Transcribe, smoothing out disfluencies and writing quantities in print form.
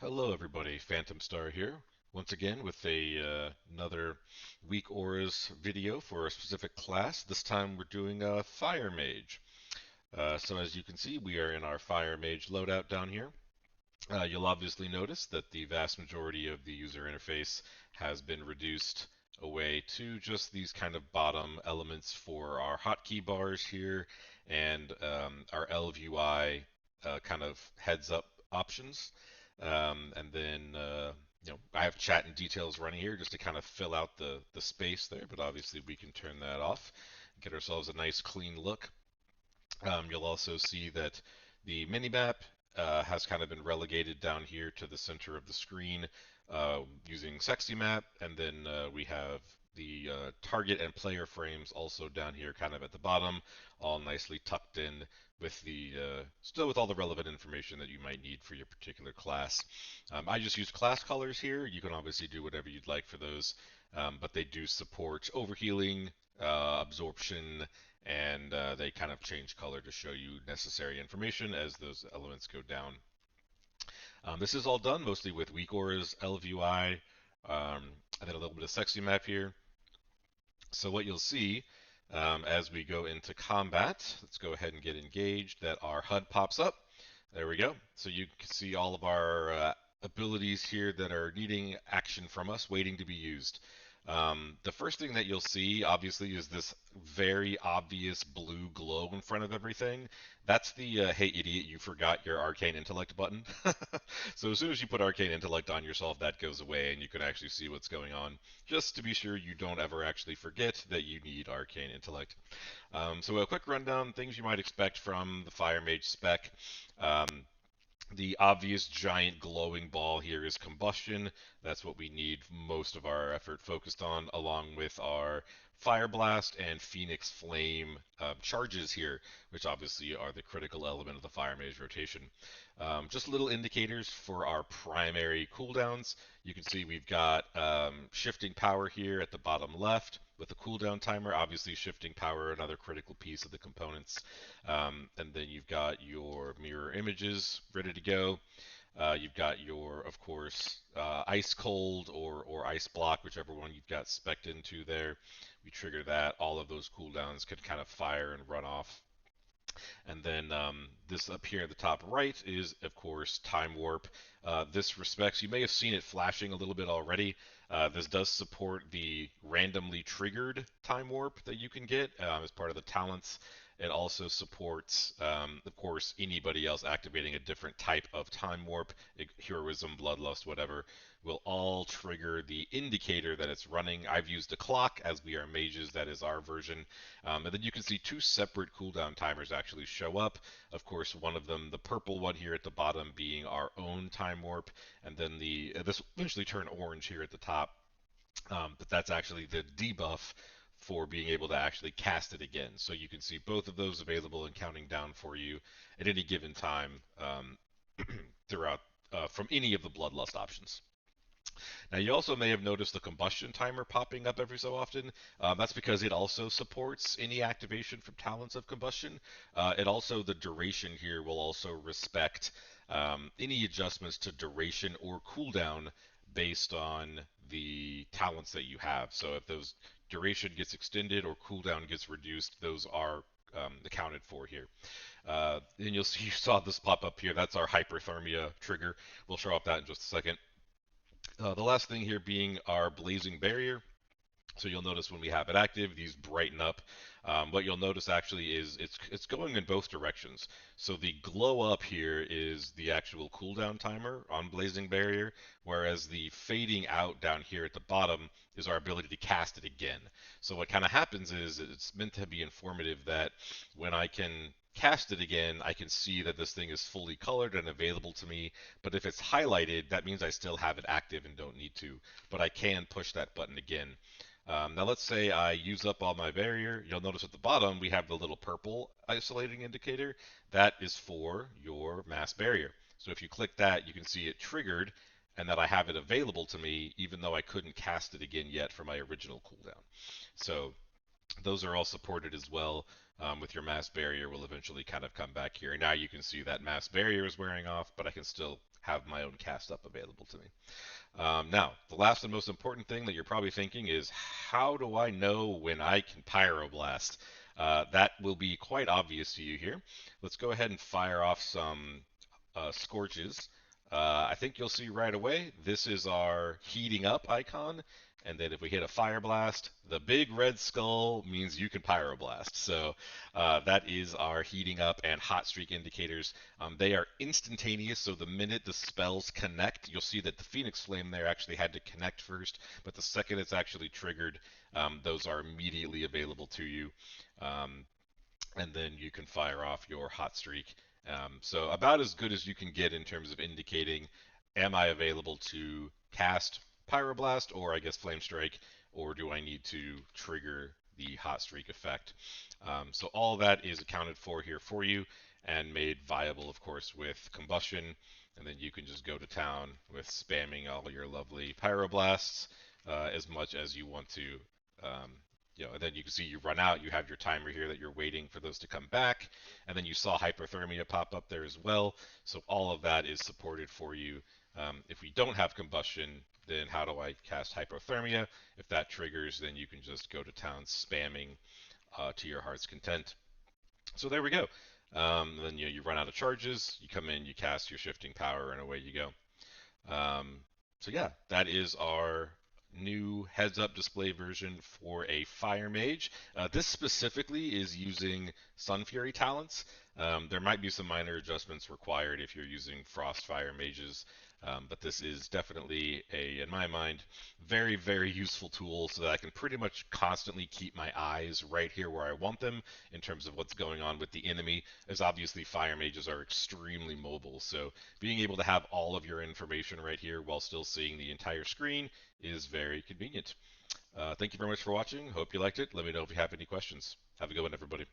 Hello, everybody. Phantom Star here, once again with another Weak Auras video for a specific class. This time we're doing a Fire Mage. So as you can see, we are in our Fire Mage loadout down here. You'll obviously notice that the vast majority of the user interface has been reduced away to just these kind of bottom elements for our hotkey bars here and our ElvUI kind of heads up options. And then I have chat and details running here just to kind of fill out the space there, but obviously we can turn that off, get ourselves a nice clean look. You'll also see that the minimap has kind of been relegated down here to the center of the screen using Sexy Map, and then we have the target and player frames also down here kind of at the bottom, all nicely tucked in with the still with all the relevant information that you might need for your particular class. I just use class colors here. You can obviously do whatever you'd like for those, but they do support overhealing, absorption, and they kind of change color to show you necessary information as those elements go down. This is all done mostly with WeakAuras, ElvUI, and then a little bit of Sexy Map here. So what you'll see as we go into combat, let's go ahead and get engaged, that our HUD pops up. There we go. So you can see all of our abilities here that are needing action from us, waiting to be used. The first thing that you'll see, obviously, is this very obvious blue glow in front of everything. That's the hey idiot, you forgot your arcane intellect button. So as soon as you put arcane intellect on yourself, that goes away and you can actually see what's going on, just to be sure you don't ever actually forget that you need arcane intellect. So a quick rundown, things you might expect from the Fire Mage spec. Um, the obvious giant glowing ball here is combustion. That's what we need most of our effort focused on, along with our Fire Blast and Phoenix Flame charges here, which obviously are the critical element of the Fire Mage rotation. Just little indicators for our primary cooldowns. You can see we've got shifting power here at the bottom left with the cooldown timer. Obviously, shifting power, another critical piece of the components. And then you've got your mirror images ready to go. You've got your, of course, ice cold or ice block, whichever one you've got spec'd into there. We trigger that. All of those cooldowns can kind of fire and run off. And then this up here at the top right is, of course, Time Warp. This respects, you may have seen it flashing a little bit already. This does support the randomly triggered Time Warp that you can get as part of the talents. It also supports, of course, anybody else activating a different type of Time Warp, Heroism, Bloodlust, whatever, will all trigger the indicator that it's running. I've used a clock, as we are mages, that is our version. And then you can see two separate cooldown timers actually show up. Of course, one of them, the purple one here at the bottom, being our own Time Warp, and then this will eventually turn orange here at the top. But that's actually the debuff for being able to actually cast it again. So you can see both of those available and counting down for you at any given time throughout from any of the Bloodlust options. Now, you also may have noticed the combustion timer popping up every so often. That's because it also supports any activation from talents of combustion. It also, the duration here will also respect any adjustments to duration or cooldown based on the talents that you have. So if those duration gets extended or cooldown gets reduced, those are accounted for here. And you saw this pop up here. That's our hyperthermia trigger. We'll show off that in just a second. The last thing here being our blazing barrier. So you'll notice when we have it active, these brighten up. What you'll notice actually is it's going in both directions. So the glow up here is the actual cooldown timer on Blazing Barrier, whereas the fading out down here at the bottom is our ability to cast it again. So what kind of happens is it's meant to be informative that when I can cast it again, I can see that this thing is fully colored and available to me. But if it's highlighted, that means I still have it active and don't need to. But I can push that button again. Now let's say I use up all my barrier. You'll notice at the bottom we have the little purple isolating indicator. That is for your mass barrier. So if you click that, you can see it triggered and that I have it available to me even though I couldn't cast it again yet for my original cooldown. So those are all supported as well. with your mass barrier will eventually kind of come back here. And now you can see that mass barrier is wearing off, but I can still have my own cast up available to me. Now, the last and most important thing that you're probably thinking is, how do I know when I can pyroblast? That will be quite obvious to you here. Let's go ahead and fire off some scorches. I think you'll see right away, this is our heating up icon. And then if we hit a fire blast, the big red skull means you can pyroblast. So that is our heating up and hot streak indicators. They are instantaneous, so the minute the spells connect, you'll see that the Phoenix Flame there actually had to connect first, but the second it's actually triggered, those are immediately available to you. And then you can fire off your hot streak. So about as good as you can get in terms of indicating, am I available to cast Pyroblast, or I guess Flame Strike, or do I need to trigger the hot streak effect? So all that is accounted for here for you and made viable, of course, with Combustion. And then you can just go to town with spamming all your lovely Pyroblasts as much as you want to. Um, and then you can see you run out, you have your timer here that you're waiting for those to come back, and then you saw hypothermia pop up there as well. So all of that is supported for you. If we don't have combustion, then how do I cast hypothermia? If that triggers, then you can just go to town spamming to your heart's content. So there we go. Then you run out of charges, you come in, you cast your shifting power, and away you go. So yeah, that is our new heads-up display version for a Fire Mage. This specifically is using Sun Fury talents. There might be some minor adjustments required if you're using Frost Fire Mages, but this is definitely in my mind, very, very useful tool so that I can pretty much constantly keep my eyes right here where I want them in terms of what's going on with the enemy, as obviously Fire Mages are extremely mobile, so being able to have all of your information right here while still seeing the entire screen is very convenient. Thank you very much for watching. Hope you liked it. Let me know if you have any questions. Have a good one, everybody.